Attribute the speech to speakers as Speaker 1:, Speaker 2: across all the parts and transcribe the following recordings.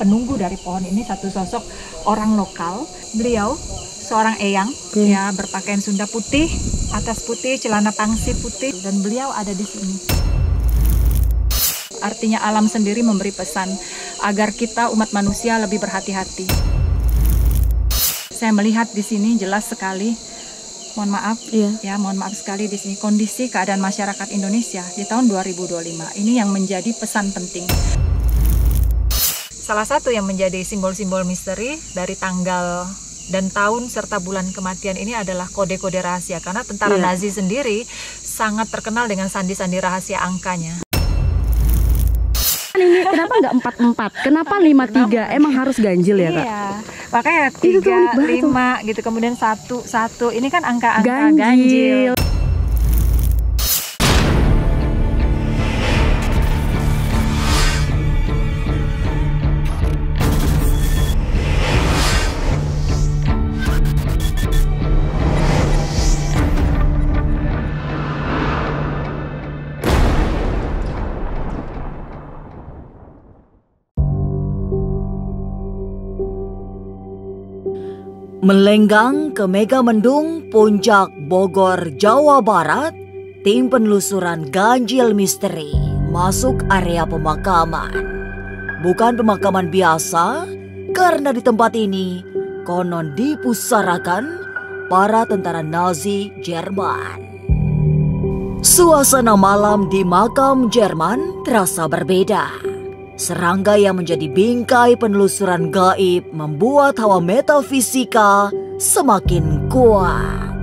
Speaker 1: penunggu dari pohon ini satu sosok orang lokal. Beliau seorang eyang, ya, berpakaian Sunda putih, atas putih, celana pangsi putih, dan beliau ada di sini. Artinya alam sendiri memberi pesan agar kita umat manusia lebih berhati-hati. Saya melihat di sini jelas sekali, mohon maaf, ya, mohon maaf sekali di sini kondisi keadaan masyarakat Indonesia di tahun 2025 ini yang menjadi pesan penting. Salah satu yang menjadi simbol-simbol misteri dari tanggal dan tahun serta bulan kematian ini adalah kode-kode rahasia, karena tentara Nazi sendiri sangat terkenal dengan sandi-sandi rahasia angkanya.
Speaker 2: Ini kenapa nggak 44? Kenapa 53? Emang harus ganjil ya, Kak?
Speaker 1: Iya, makanya 3, 5 gitu, kemudian 1, ini kan angka-angka ganjil.
Speaker 3: Melenggang ke Megamendung, Puncak, Bogor, Jawa Barat, tim penelusuran ganjil misteri masuk area pemakaman. Bukan pemakaman biasa, karena di tempat ini konon dipusarakan para tentara Nazi Jerman. Suasana malam di makam Jerman terasa berbeda. Serangga yang menjadi bingkai penelusuran gaib membuat hawa metafisika semakin kuat.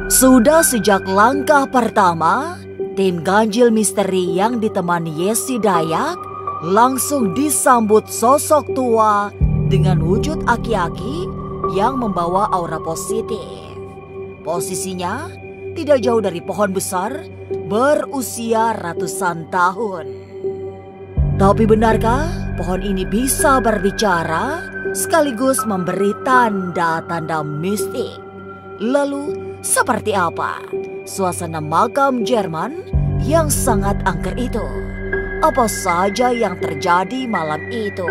Speaker 3: Sudah sejak langkah pertama, tim ganjil misteri yang ditemani Yesi Dayak langsung disambut sosok tua dengan wujud aki-aki yang membawa aura positif. Posisinya tidak jauh dari pohon besar berusia ratusan tahun. Tapi benarkah pohon ini bisa berbicara sekaligus memberi tanda-tanda mistik? Lalu seperti apa suasana makam Jerman yang sangat angker itu? Apa saja yang terjadi malam itu?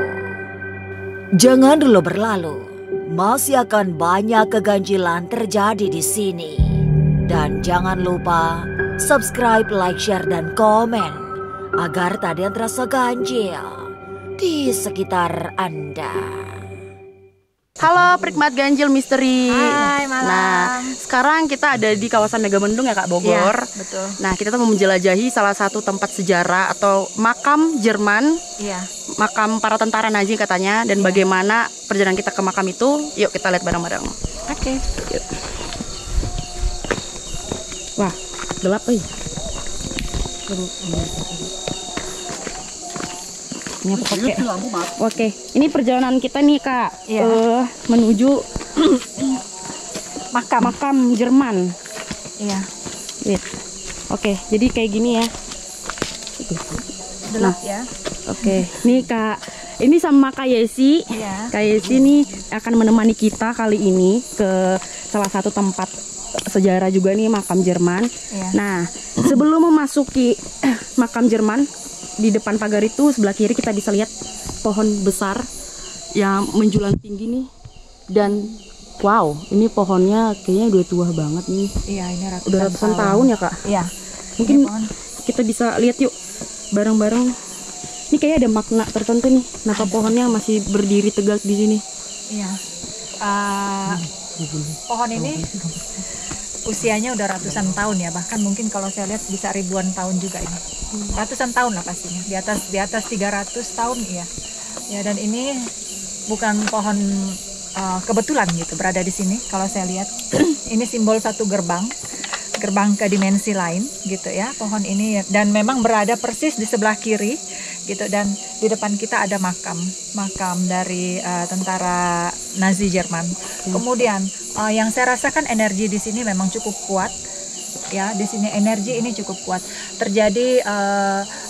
Speaker 3: Jangan dulu berlalu, masih akan banyak keganjilan terjadi di sini. Dan jangan lupa subscribe, like, share, dan komen agar tak ada yang terasa ganjil di sekitar Anda.
Speaker 2: Halo Prikmat Ganjil Misteri.
Speaker 1: Hai, malam.
Speaker 2: Nah, sekarang kita ada di kawasan Megamendung ya Kak, Bogor.
Speaker 1: Ya, betul.
Speaker 2: Nah, kita tuh mau menjelajahi salah satu tempat sejarah atau makam Jerman.
Speaker 1: Iya.
Speaker 2: Makam para tentara Nazi katanya. Dan bagaimana perjalanan kita ke makam itu, yuk kita lihat bareng-bareng.
Speaker 1: Oke.
Speaker 2: Yuk. Wah, gelap nih. Oke, ini perjalanan kita nih Kak, menuju makam Jerman.
Speaker 1: Iya.
Speaker 2: Oke, jadi kayak gini ya.
Speaker 1: Gelap ya.
Speaker 2: Oke, nih Kak, ini sama Kak Yesi.
Speaker 1: Iya.
Speaker 2: Kak Yesi ini akan menemani kita kali ini ke salah satu tempat sejarah juga nih, makam Jerman.
Speaker 1: Iya.
Speaker 2: Nah, sebelum memasuki makam Jerman, di depan pagar itu sebelah kiri kita bisa lihat pohon besar yang menjulang tinggi nih. Dan wow, ini pohonnya kayaknya udah tua banget nih.
Speaker 1: Iya, ini
Speaker 2: ratusan tahun ya Kak.
Speaker 1: Iya.
Speaker 2: Mungkin kita bisa lihat yuk bareng-bareng. Ini kayaknya ada makna tertentu nih. Kenapa pohonnya masih berdiri tegak di sini?
Speaker 1: Iya. Pohon ini usianya udah ratusan tahun ya, bahkan mungkin kalau saya lihat bisa ribuan tahun juga ini. Ratusan tahun lah pastinya, di atas 300 tahun ya. Ya, dan ini bukan pohon kebetulan gitu berada di sini. Kalau saya lihat ini simbol satu gerbang ke dimensi lain gitu ya, pohon ini, dan memang berada persis di sebelah kiri gitu, dan di depan kita ada makam dari tentara Nazi Jerman. Kemudian yang saya rasakan energi di sini memang cukup kuat ya, di sini energi ini cukup kuat. Terjadi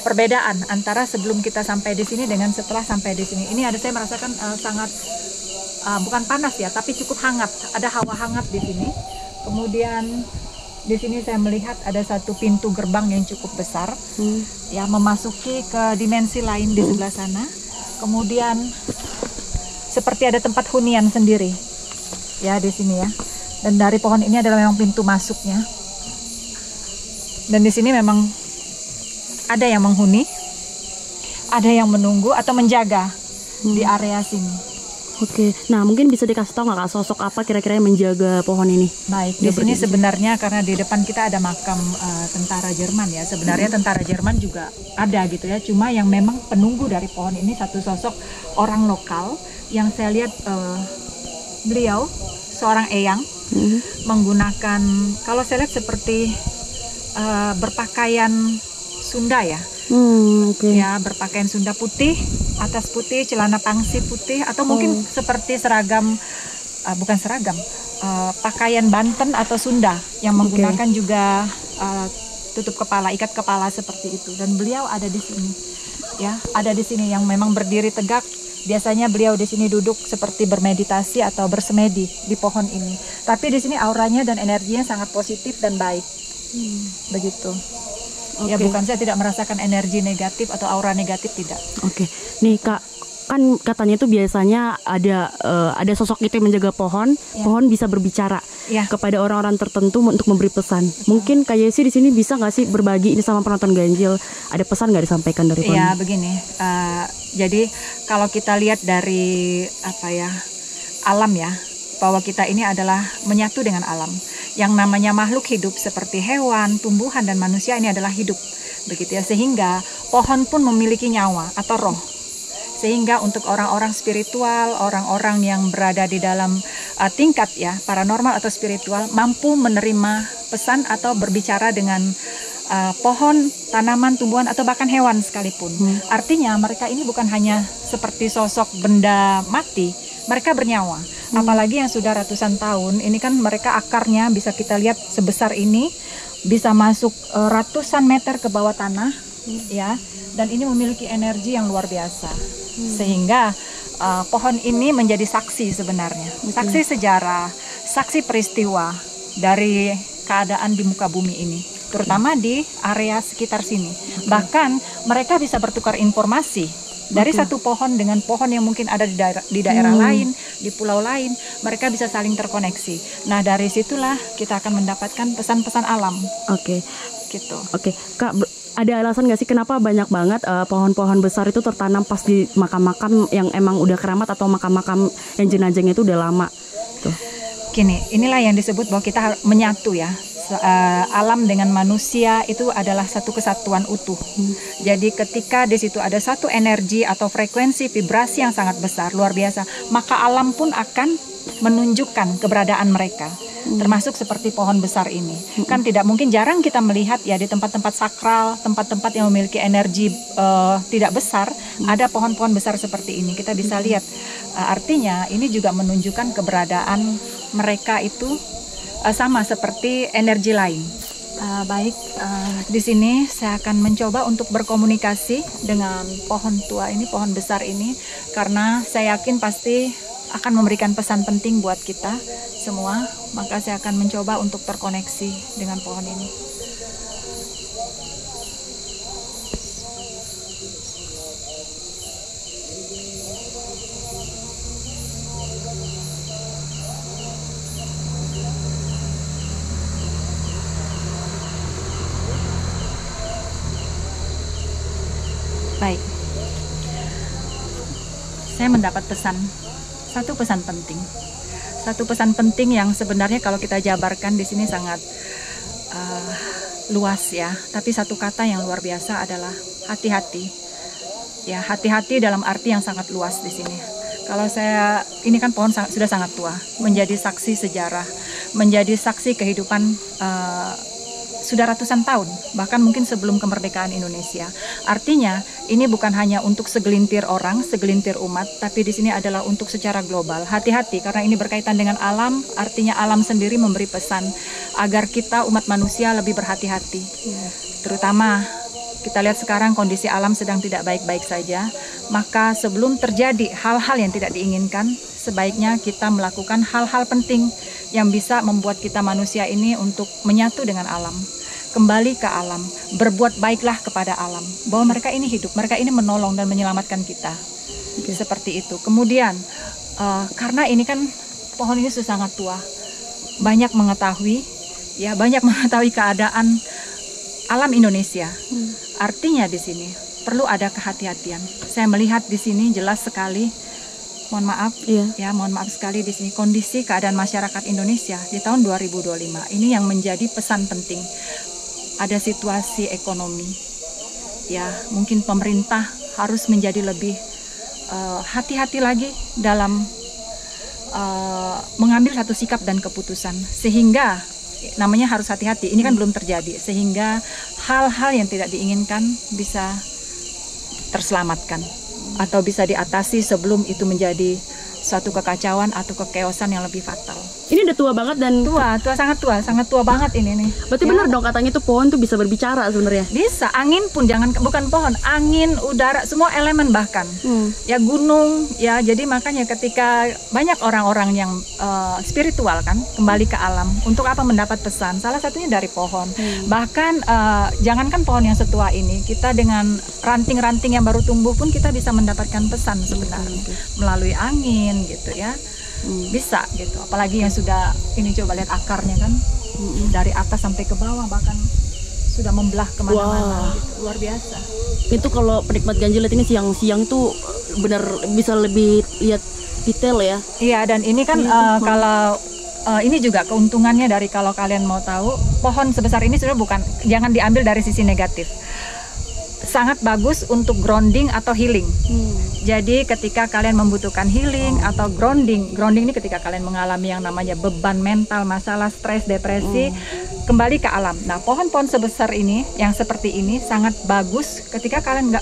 Speaker 1: perbedaan antara sebelum kita sampai di sini dengan setelah sampai di sini. Ini saya merasakan sangat bukan panas ya, tapi cukup hangat. Ada hawa hangat di sini. Kemudian di sini saya melihat ada satu pintu gerbang yang cukup besar, ya, memasuki ke dimensi lain di sebelah sana. Kemudian seperti ada tempat hunian sendiri ya di sini ya. Dan dari pohon ini adalah memang pintu masuknya. Dan di sini memang ada yang menghuni, ada yang menunggu atau menjaga di area sini.
Speaker 2: Oke, nah mungkin bisa dikasih tahu nggak Kak, sosok apa kira-kira yang menjaga pohon ini?
Speaker 1: Baik, di sini sebenarnya karena di depan kita ada makam tentara Jerman ya. Sebenarnya tentara Jerman juga ada gitu ya. Cuma yang memang penunggu dari pohon ini satu sosok orang lokal yang saya lihat beliau seorang eyang menggunakan, kalau saya lihat seperti berpakaian Sunda ya. Ya, berpakaian Sunda putih, atas putih, celana pangsi putih, atau mungkin seperti seragam, bukan seragam, pakaian Banten atau Sunda yang menggunakan juga tutup kepala, ikat kepala seperti itu. Dan beliau ada di sini, ya, ada di sini yang memang berdiri tegak. Biasanya beliau di sini duduk seperti bermeditasi atau bersemedi di pohon ini. Tapi di sini auranya dan energinya sangat positif dan baik, begitu. Ya, bukan, saya tidak merasakan energi negatif atau aura negatif, tidak.
Speaker 2: Oke, nih Kak, kan katanya itu biasanya ada sosok itu yang menjaga pohon, pohon bisa berbicara kepada orang-orang tertentu untuk memberi pesan. Mungkin Kak Yesi di sini bisa nggak sih berbagi ini sama penonton Ganjil? Ada pesan nggak disampaikan dari pohon?
Speaker 1: Ya, begini. Jadi kalau kita lihat dari alam ya, bahwa kita ini adalah menyatu dengan alam. Yang namanya makhluk hidup seperti hewan, tumbuhan, dan manusia ini adalah hidup, begitu ya. Sehingga pohon pun memiliki nyawa atau roh. Sehingga untuk orang-orang spiritual, orang-orang yang berada di dalam tingkat ya paranormal atau spiritual, mampu menerima pesan atau berbicara dengan pohon, tanaman, tumbuhan, atau bahkan hewan sekalipun. Artinya mereka ini bukan hanya seperti sosok benda mati, mereka bernyawa. Apalagi yang sudah ratusan tahun, ini kan mereka akarnya bisa kita lihat sebesar ini, bisa masuk ratusan meter ke bawah tanah, ya. Dan ini memiliki energi yang luar biasa, sehingga pohon ini menjadi saksi sebenarnya, saksi sejarah, saksi peristiwa dari keadaan di muka bumi ini, terutama di area sekitar sini. Bahkan mereka bisa bertukar informasi. Dari satu pohon dengan pohon yang mungkin ada di daerah lain, di pulau lain, mereka bisa saling terkoneksi. Nah, dari situlah kita akan mendapatkan pesan-pesan alam. Gitu.
Speaker 2: Kak, ada alasan nggak sih kenapa banyak banget pohon-pohon besar itu tertanam pas di makam-makam yang emang udah keramat atau makam-makam yang jenazahnya itu udah lama? Tuh.
Speaker 1: Gini, inilah yang disebut bahwa kita menyatu ya. Alam dengan manusia itu adalah satu kesatuan utuh. Jadi ketika di situ ada satu energi atau frekuensi vibrasi yang sangat besar, luar biasa, maka alam pun akan menunjukkan keberadaan mereka. Termasuk seperti pohon besar ini. Kan tidak mungkin, jarang kita melihat ya di tempat-tempat sakral, tempat-tempat yang memiliki energi tidak besar, ada pohon-pohon besar seperti ini. Kita bisa lihat. Artinya ini juga menunjukkan keberadaan mereka itu sama seperti energi lain. Di sini saya akan mencoba untuk berkomunikasi dengan pohon tua ini, pohon besar ini, karena saya yakin pasti akan memberikan pesan penting buat kita semua. Maka saya akan mencoba untuk terkoneksi dengan pohon ini. Baik, saya mendapat satu pesan penting yang sebenarnya kalau kita jabarkan di sini sangat luas ya. Tapi satu kata yang luar biasa adalah hati-hati. Ya, hati-hati dalam arti yang sangat luas di sini. Kalau ini kan pohon sudah sangat tua, menjadi saksi sejarah, menjadi saksi kehidupan sudah ratusan tahun, bahkan mungkin sebelum kemerdekaan Indonesia. Artinya ini bukan hanya untuk segelintir orang, segelintir umat, tapi di sini adalah untuk secara global. Hati-hati karena ini berkaitan dengan alam, artinya alam sendiri memberi pesan agar kita umat manusia lebih berhati-hati. Terutama kita lihat sekarang kondisi alam sedang tidak baik-baik saja, maka sebelum terjadi hal-hal yang tidak diinginkan, sebaiknya kita melakukan hal-hal penting yang bisa membuat kita manusia ini untuk menyatu dengan alam. Kembali ke alam, berbuat baiklah kepada alam, bahwa mereka ini hidup, mereka ini menolong dan menyelamatkan kita. Seperti itu. Kemudian karena ini kan pohon ini sudah sangat tua, banyak mengetahui keadaan alam Indonesia. Artinya di sini perlu ada kehati-hatian. Saya melihat di sini jelas sekali, mohon maaf, mohon maaf sekali di sini kondisi keadaan masyarakat Indonesia di tahun 2025 ini yang menjadi pesan penting. Ada situasi ekonomi, ya mungkin pemerintah harus menjadi lebih hati-hati lagi dalam mengambil satu sikap dan keputusan, sehingga namanya harus hati-hati. Ini kan belum terjadi, sehingga hal-hal yang tidak diinginkan bisa terselamatkan atau bisa diatasi sebelum itu menjadi suatu kekacauan atau kekeosan yang lebih fatal.
Speaker 2: Ini udah tua banget dan
Speaker 1: sangat tua banget ini nih.
Speaker 2: Berarti benar dong katanya itu pohon tuh bisa berbicara sebenarnya.
Speaker 1: Bisa, angin pun bukan pohon, angin, udara, semua elemen bahkan. Ya gunung, ya jadi makanya ketika banyak orang-orang yang spiritual kan kembali ke alam untuk apa mendapat pesan. Salah satunya dari pohon. Bahkan jangankan pohon yang setua ini, kita dengan ranting-ranting yang baru tumbuh pun kita bisa mendapatkan pesan sebenarnya melalui angin gitu ya. Bisa gitu, apalagi yang sudah ini coba lihat akarnya kan dari atas sampai ke bawah bahkan sudah membelah kemana-mana gitu. Luar biasa.
Speaker 2: Itu kalau penikmat ganjil lihat ini siang-siang tuh benar bisa lebih lihat detail ya.
Speaker 1: Iya, dan ini kan kalau ini juga keuntungannya dari kalau kalian mau tahu pohon sebesar ini sebenarnya jangan diambil dari sisi negatif. Sangat bagus untuk grounding atau healing. Jadi ketika kalian membutuhkan healing atau grounding ini ketika kalian mengalami yang namanya beban mental, masalah stres, depresi, kembali ke alam. Nah, pohon-pohon sebesar ini yang seperti ini sangat bagus ketika kalian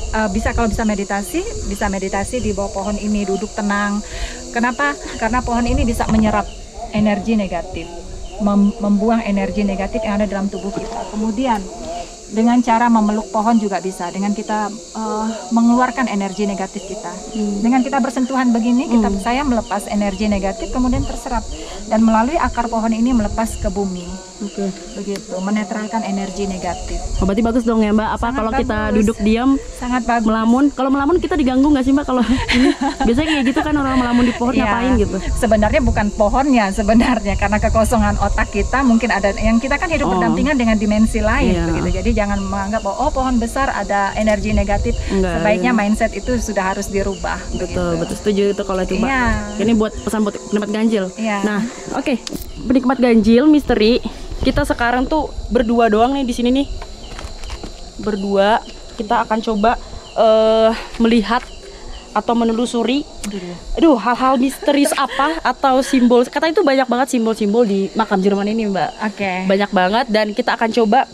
Speaker 1: kalau bisa meditasi di bawah pohon ini, duduk tenang. Kenapa? Karena pohon ini bisa menyerap energi negatif, membuang energi negatif yang ada dalam tubuh kita. Kemudian dengan cara memeluk pohon juga bisa, dengan kita mengeluarkan energi negatif kita. Dengan kita bersentuhan begini, saya melepas energi negatif kemudian terserap dan melalui akar pohon ini melepas ke bumi. Begitu, menetralkan energi negatif.
Speaker 2: Berarti bagus dong ya Mbak. Kalau kita duduk diam,
Speaker 1: sangat bagus.
Speaker 2: Melamun, kalau melamun kita diganggu nggak sih Mbak? Kalau ini biasanya kayak gitu kan orang melamun di pohon ngapain gitu?
Speaker 1: Sebenarnya bukan pohonnya sebenarnya, karena kekosongan otak kita mungkin ada yang kita kan hidup berdampingan dengan dimensi lain begitu. Jadi jangan menganggap pohon besar ada energi negatif. Sebaiknya mindset itu sudah harus dirubah.
Speaker 2: Betul setuju itu kalau itu Mbak. Ini buat pesan buat penikmat ganjil. Nah, oke. Penikmat ganjil misteri, kita sekarang tuh berdua doang nih di sini nih. Berdua kita akan coba melihat atau menelusuri hal-hal misterius apa atau simbol. Kata itu banyak banget simbol-simbol di makam Jerman ini Mbak. Banyak banget dan kita akan coba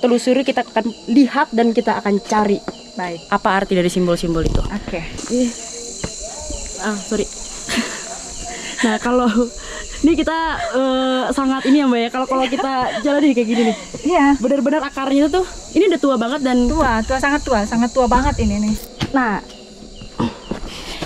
Speaker 2: telusuri, kita akan lihat dan kita akan cari apa arti dari simbol-simbol itu. Sorry. Nah, kalau ini kita sangat ini ya Mbak ya, kalau kita jalan nih kayak gini nih. Benar-benar akarnya itu tuh ini udah tua banget dan
Speaker 1: sangat tua banget ini nih.
Speaker 2: Nah,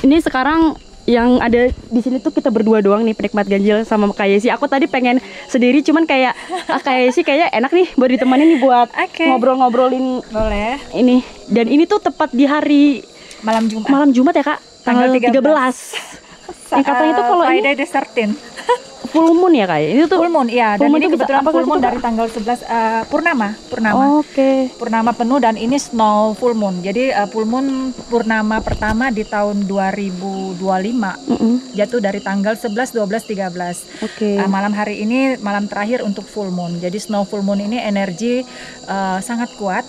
Speaker 2: ini sekarang yang ada di sini tuh kita berdua doang nih, penikmat ganjil sama Kak Yesi. Aku tadi pengen sendiri cuman kayak Kak Yesi kayaknya enak nih buat ditemenin nih buat ngobrol-ngobrolin.
Speaker 1: Boleh.
Speaker 2: Ini dan ini tuh tepat di hari malam Jumat ya Kak, tanggal 13. Yang katanya itu kalau
Speaker 1: Friday the 13th.
Speaker 2: Full moon ya Kak? Ini tuh
Speaker 1: full moon, iya. Dan ini kebetulan full moon dari tanggal 11 purnama. Purnama penuh dan ini snow full moon. Jadi full moon purnama pertama di tahun 2025 jatuh dari tanggal 11, 12, 13. Malam hari ini malam terakhir untuk full moon. Jadi snow full moon ini energi sangat kuat.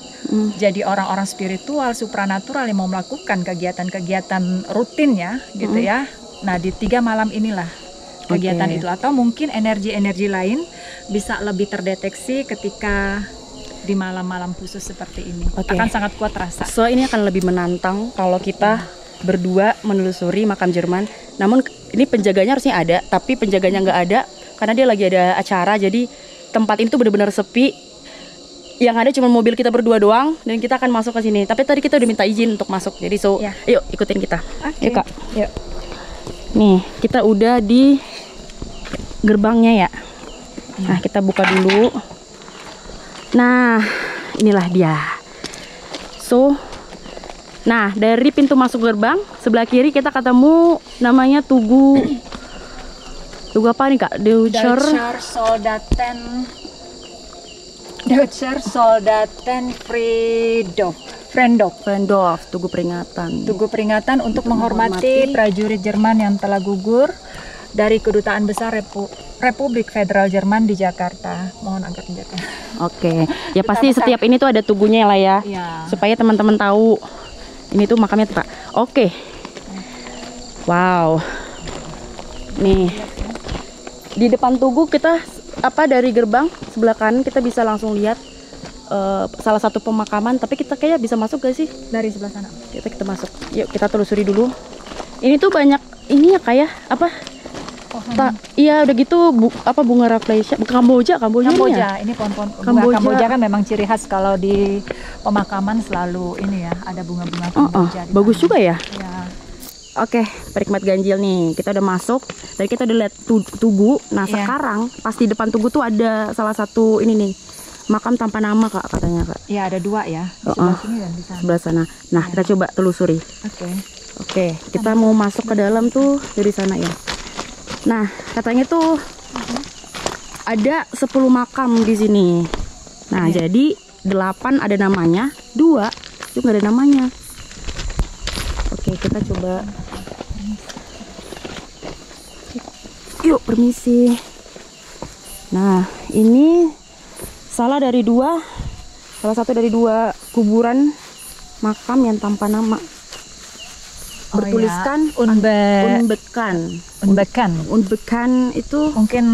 Speaker 1: Jadi orang-orang spiritual, supranatural yang mau melakukan kegiatan-kegiatan rutinnya gitu ya. Nah, di 3 malam inilah kegiatan itu, atau mungkin energi-energi lain bisa lebih terdeteksi ketika di malam-malam khusus seperti ini. Akan sangat kuat terasa.
Speaker 2: So ini akan lebih menantang kalau kita berdua menelusuri makam Jerman. Namun ini penjaganya harusnya ada, tapi penjaganya nggak ada karena dia lagi ada acara. Jadi tempat ini tuh benar-benar sepi. Yang ada cuma mobil kita berdua doang dan kita akan masuk ke sini. Tapi tadi kita udah minta izin untuk masuk. Jadi yuk ikutin kita. Yuk Kak.
Speaker 1: Yuk.
Speaker 2: Nih, kita udah di gerbangnya ya. Nah, kita buka dulu. Nah, inilah dia. So, Nah, dari pintu masuk gerbang sebelah kiri kita ketemu namanya Tugu. Tugu apa nih Kak?
Speaker 1: Deutscher Soldaten Friendhof.
Speaker 2: Tugu peringatan.
Speaker 1: Tugu peringatan untuk menghormati prajurit Jerman yang telah gugur dari Kedutaan Besar Republik Federal Jerman di Jakarta. Mohon agak menjaga.
Speaker 2: Oke, ya pasti setiap ini tuh ada tugunya lah ya, supaya teman-teman tahu ini tuh makamnya tuh Kak. Oke, wow, nih di depan tugu kita dari gerbang sebelah kanan kita bisa langsung lihat salah satu pemakaman, tapi kita kayak bisa masuk gak sih
Speaker 1: Dari sebelah sana.
Speaker 2: kita masuk. Yuk kita telusuri dulu. Ini tuh banyak ini ya kayak apa? Iya udah gitu bunga rafflesia, Kamboja ya?
Speaker 1: Ini pohon-pohon bunga Kamboja kan memang ciri khas kalau di pemakaman selalu ini ya, ada bunga-bunga Kamboja.
Speaker 2: Bagus juga ya.
Speaker 1: Ya.
Speaker 2: Oke, perikmat ganjil nih. Kita udah masuk. Tadi kita udah lihat tugu. Nah, sekarang pas di depan tugu tuh ada salah satu ini nih. Makam tanpa nama Kak katanya Kak.
Speaker 1: Iya, ada 2 ya. Di sebelah sini dan di sana.
Speaker 2: Sebelah sana. Nah, kita coba telusuri. Oke, kita mau masuk ke dalam tuh dari sana ya. Nah, katanya tuh ada 10 makam di sini. Nah, jadi 8 ada namanya, 2 itu nggak ada namanya. Oke, kita coba. Yuk, permisi. Nah, ini salah satu dari 2 kuburan makam yang tanpa nama. Bertuliskan Unbekan itu
Speaker 1: mungkin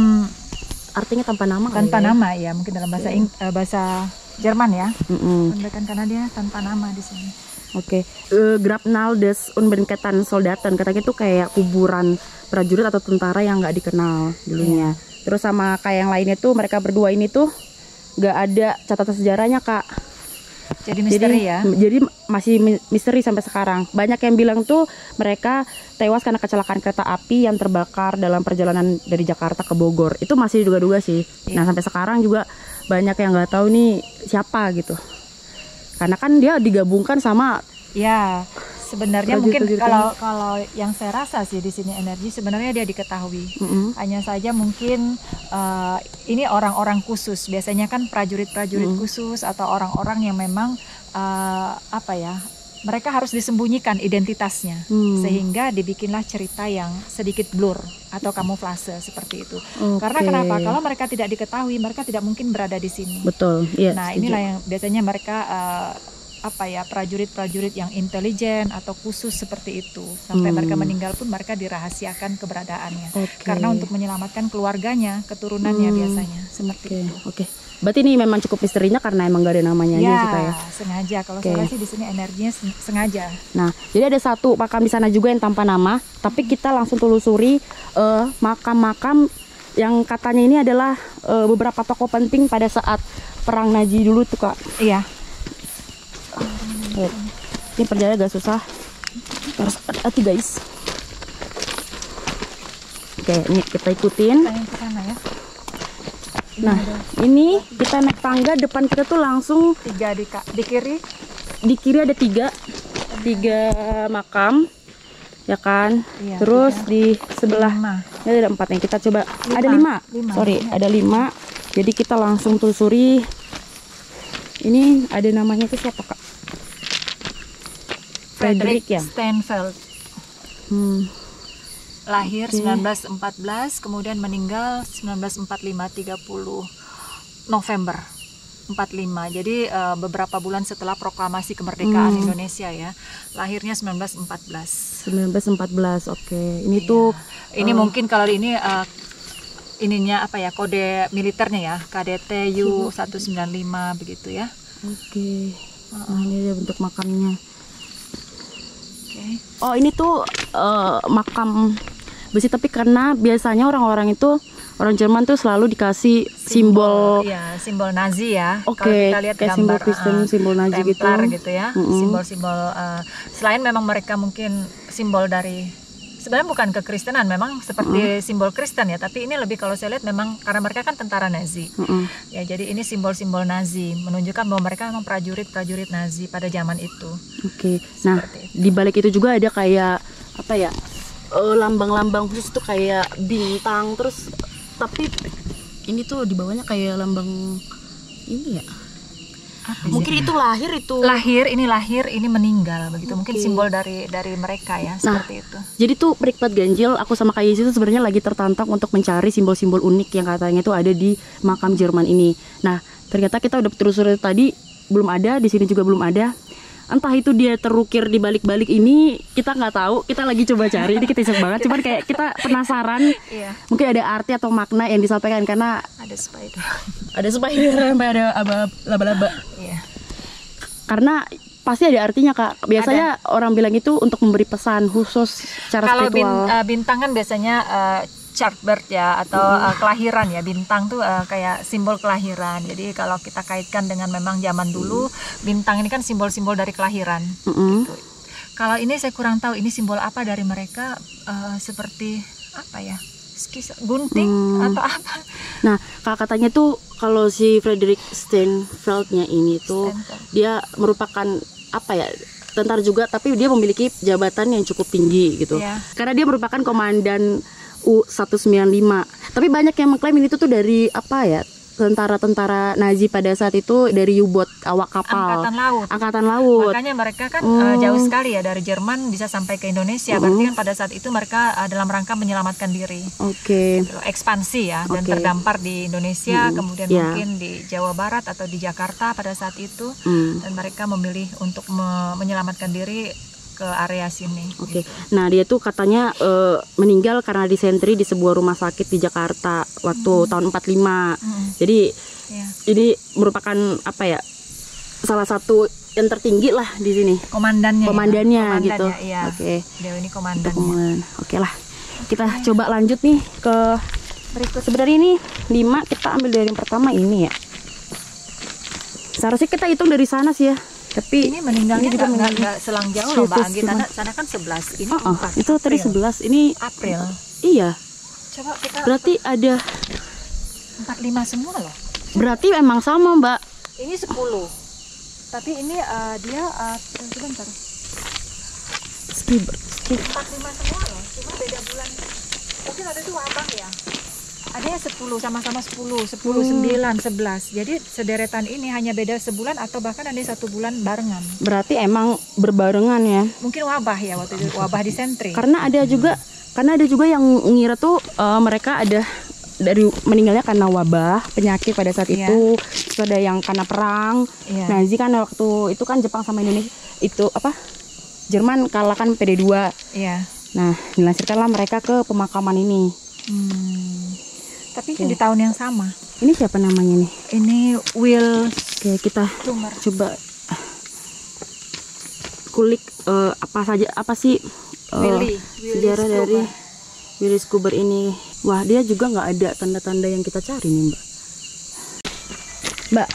Speaker 2: artinya tanpa nama.
Speaker 1: Tanpa nama ya, mungkin dalam bahasa Jerman ya. Unbekan karena dia tanpa nama di sini.
Speaker 2: Oke. Grabnal des Unbekannten Soldaten katanya itu kayak kuburan prajurit atau tentara yang nggak dikenal dulunya. Terus sama kayak yang lainnya tuh mereka berdua ini tuh nggak ada catatan sejarahnya Kak.
Speaker 1: Jadi misteri ya.
Speaker 2: Jadi masih misteri sampai sekarang. Banyak yang bilang tuh mereka tewas karena kecelakaan kereta api yang terbakar dalam perjalanan dari Jakarta ke Bogor. Itu masih duga-duga sih. Nah sampai sekarang juga banyak yang nggak tahu nih siapa gitu. Karena kan dia digabungkan sama.
Speaker 1: Ya, sebenarnya mungkin kalau yang saya rasa sih di sini energi sebenarnya dia diketahui. Hanya saja mungkin ini orang-orang khusus. Biasanya kan prajurit-prajurit khusus atau orang-orang yang memang mereka harus disembunyikan identitasnya sehingga dibikinlah cerita yang sedikit blur atau kamuflase seperti itu. Karena kenapa? Kalau mereka tidak diketahui, mereka tidak mungkin berada di sini.
Speaker 2: Betul. Iya.
Speaker 1: Nah, inilah yang biasanya mereka prajurit-prajurit yang intelijen atau khusus seperti itu. Sampai mereka meninggal pun mereka dirahasiakan keberadaannya. Karena untuk menyelamatkan keluarganya, keturunannya biasanya seperti itu.
Speaker 2: Oke. Berarti ini memang cukup misterinya karena emang gak ada namanya aja sih Kak ya.
Speaker 1: Sengaja. Kalau saya sih di sini energinya sengaja.
Speaker 2: Nah, jadi ada satu makam di sana juga yang tanpa nama, tapi kita langsung telusuri makam-makam yang katanya ini adalah beberapa tokoh penting pada saat perang Nazi dulu tuh Kak.
Speaker 1: Iya.
Speaker 2: Ini perjalanan agak susah, harus hati guys. Oke, ini kita ikutin. Nah, ini kita naik tangga, depan kita tuh langsung
Speaker 1: 3 di kiri.
Speaker 2: Di kiri ada 3 makam, ya kan? Iya, terus 3. Di sebelah ini ada 4 nih. Kita coba 5. Ada 5. Sorry, ada 5. Jadi kita langsung telusuri. Ini ada namanya tuh siapa Kak?
Speaker 1: Frederick Steinfeld. Lahir 1914, kemudian meninggal 1945, 30 November 45. Jadi beberapa bulan setelah proklamasi kemerdekaan Indonesia ya. Lahirnya 1914.
Speaker 2: 1914. Oke. Ini tuh
Speaker 1: ini mungkin kalau ini ininya kode militernya ya, KDT U195 begitu ya.
Speaker 2: Oke. Nah, ini dia bentuk makamnya. Oh, ini tuh makam besi, tapi karena biasanya orang-orang Jerman tuh selalu dikasih simbol
Speaker 1: Nazi ya.
Speaker 2: Kalau
Speaker 1: kita lihat
Speaker 2: kayak
Speaker 1: gambar
Speaker 2: simbol Nazi
Speaker 1: Templar gitu ya. Simbol-simbol selain memang mereka mungkin simbol dari sebenarnya bukan kekristenan, memang seperti simbol Kristen ya, tapi ini lebih kalau saya lihat memang karena mereka kan tentara Nazi. Ya, jadi ini simbol-simbol Nazi menunjukkan bahwa mereka memang prajurit-prajurit Nazi pada zaman itu.
Speaker 2: Oke. Nah, di balik itu juga ada kayak apa ya? Lambang-lambang khusus tuh kayak bintang, terus tapi ini tuh di bawahnya kayak lambang ini ya. Mungkin itu lahir, ini meninggal begitu. Mungkin simbol dari mereka ya, seperti itu. Jadi tuh Perikpat Ganjil, aku sama Kak Yesi itu sebenarnya lagi tertantang untuk mencari simbol-simbol unik yang katanya tuh ada di makam Jerman ini. Nah, ternyata kita udah telusuri tadi belum ada, di sini juga belum ada. Entah itu dia terukir di balik-balik ini, kita nggak tahu. Kita lagi coba cari, ini kita iseng banget. Cuman kayak kita penasaran, mungkin ada arti atau makna yang disampaikan karena
Speaker 1: ada spider,
Speaker 2: sampai ada laba-laba. Iya. Karena pasti ada artinya, Kak. Biasanya orang bilang itu untuk memberi pesan khusus secara spiritual.
Speaker 1: Kalau bintang kan biasanya childbirth ya, atau kelahiran ya. Bintang tuh kayak simbol kelahiran. Jadi kalau kita kaitkan dengan memang zaman dulu, bintang ini kan simbol-simbol dari kelahiran. Gitu. Kalau ini saya kurang tahu ini simbol apa dari mereka, seperti apa ya? Gunting atau apa?
Speaker 2: Nah, katanya tuh kalau si Frederick Steinfeld-nya ini tuh dia merupakan apa ya? Tentara juga, tapi dia memiliki jabatan yang cukup tinggi gitu. Karena dia merupakan komandan U-195. Tapi banyak yang mengklaim ini tuh dari apa ya? Tentara-tentara Nazi pada saat itu dari U-boat, awak kapal. Angkatan laut.
Speaker 1: Makanya mereka kan jauh sekali ya dari Jerman bisa sampai ke Indonesia. Berarti kan pada saat itu mereka dalam rangka menyelamatkan diri. Ekspansi ya, dan terdampar di Indonesia, kemudian mungkin di Jawa Barat atau di Jakarta pada saat itu. Dan mereka memilih untuk menyelamatkan diri ke area sini. Gitu.
Speaker 2: Nah dia tuh katanya meninggal karena disentri di sebuah rumah sakit di Jakarta waktu tahun 45. Jadi ini merupakan apa ya, salah satu yang tertinggi lah di sini. Komandannya gitu.
Speaker 1: Iya. Dia ini komandannya.
Speaker 2: Lah, kita coba lanjut nih ke berikut. Sebenarnya ini 5, kita ambil dari yang pertama ini ya. Seharusnya kita hitung dari sana sih ya. Tapi
Speaker 1: ini meninggalnya juga nggak selang jauh loh, Mbak Anggi. Sana kan 11, ini 4.
Speaker 2: Itu tadi 11, ini
Speaker 1: April.
Speaker 2: Iya.
Speaker 1: Coba kita.
Speaker 2: Berarti ada
Speaker 1: 45 semua loh.
Speaker 2: Berarti emang sama, Mbak.
Speaker 1: Ini 10. Tapi ini dia sebentar.
Speaker 2: Skip.
Speaker 1: 45 semua loh. Cuma beda bulan. Mungkin ada tuh abang ya. Adanya 10, sama-sama 10, 9, 11. Jadi sederetan ini hanya beda sebulan atau bahkan ada 1 bulan barengan.
Speaker 2: Berarti emang berbarengan ya?
Speaker 1: Mungkin wabah ya waktu itu, wabah disentri.
Speaker 2: Karena ada juga yang ngira tuh mereka ada dari meninggalnya karena wabah, penyakit pada saat itu. Terus ada yang karena perang. Nazi kan waktu itu kan Jepang sama Indonesia itu apa? Jerman kalah kan PD2. Nah, dilansirkanlah mereka ke pemakaman ini.
Speaker 1: Tapi ini di tahun yang sama.
Speaker 2: Ini siapa namanya nih?
Speaker 1: Ini Will.
Speaker 2: Oke, kita coba kulik apa sih sejarah dari Willy Schuber ini. Wah, dia juga nggak ada tanda-tanda yang kita cari nih, Mbak.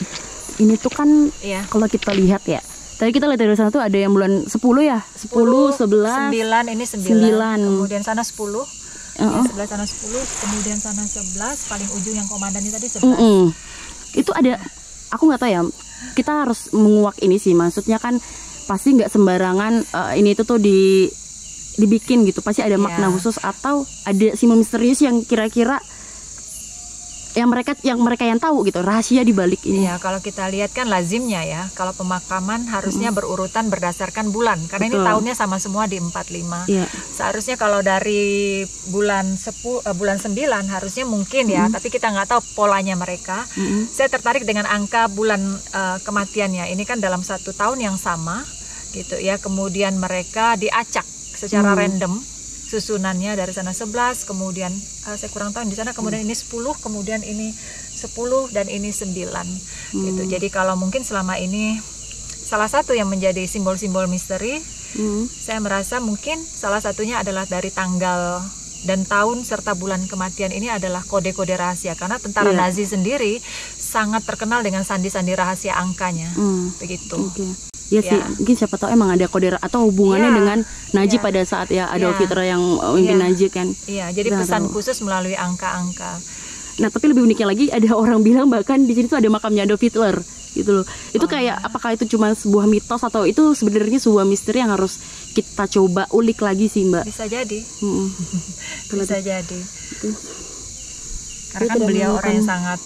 Speaker 2: Ini tuh kan kalau kita lihat ya. Tadi kita lihat dari sana tuh ada yang bulan 10 ya? 10, 11,
Speaker 1: 9, ini 9. Kemudian sana 10. Sebelah sana 10, kemudian sana 11, paling ujung yang komandannya tadi 11.
Speaker 2: Itu ada, aku nggak tahu ya. Kita harus menguak ini sih, maksudnya kan pasti nggak sembarangan ini itu tuh dibikin gitu. Pasti ada makna khusus atau ada simbol misterius yang kira-kira yang mereka yang tahu gitu, rahasia di balik ini.
Speaker 1: Ya, kalau kita lihat kan lazimnya ya, kalau pemakaman harusnya berurutan berdasarkan bulan, karena ini tahunnya sama semua di 45. Seharusnya kalau dari bulan 9 harusnya mungkin ya, tapi kita nggak tahu polanya mereka. Saya tertarik dengan angka bulan kematiannya. Ini kan dalam 1 tahun yang sama gitu ya. Kemudian mereka diacak secara random susunannya, dari sana 11, kemudian saya kurang tahu di sana, kemudian ini 10, kemudian ini 10 dan ini 9 gitu. Jadi kalau mungkin selama ini salah satu yang menjadi simbol-simbol misteri, saya merasa mungkin salah satunya adalah dari tanggal dan tahun serta bulan kematian ini adalah kode-kode rahasia, karena tentara Nazi sendiri sangat terkenal dengan sandi-sandi rahasia angkanya. Begitu.
Speaker 2: Iya sih, mungkin siapa tahu emang ada kode atau hubungannya dengan Najib pada saat ya Adolf Hitler yang memimpin Najib kan.
Speaker 1: Iya, jadi pesan khusus melalui angka-angka.
Speaker 2: Nah, tapi lebih uniknya lagi ada orang bilang bahkan di sini tuh ada makamnya Adolf Hitler gitu loh. Itu kayak apakah itu cuma sebuah mitos atau itu sebenarnya sebuah misteri yang harus kita coba ulik lagi sih, Mbak.
Speaker 1: Bisa jadi.
Speaker 2: Bisa
Speaker 1: jadi. Karena kan beliau orang yang sangat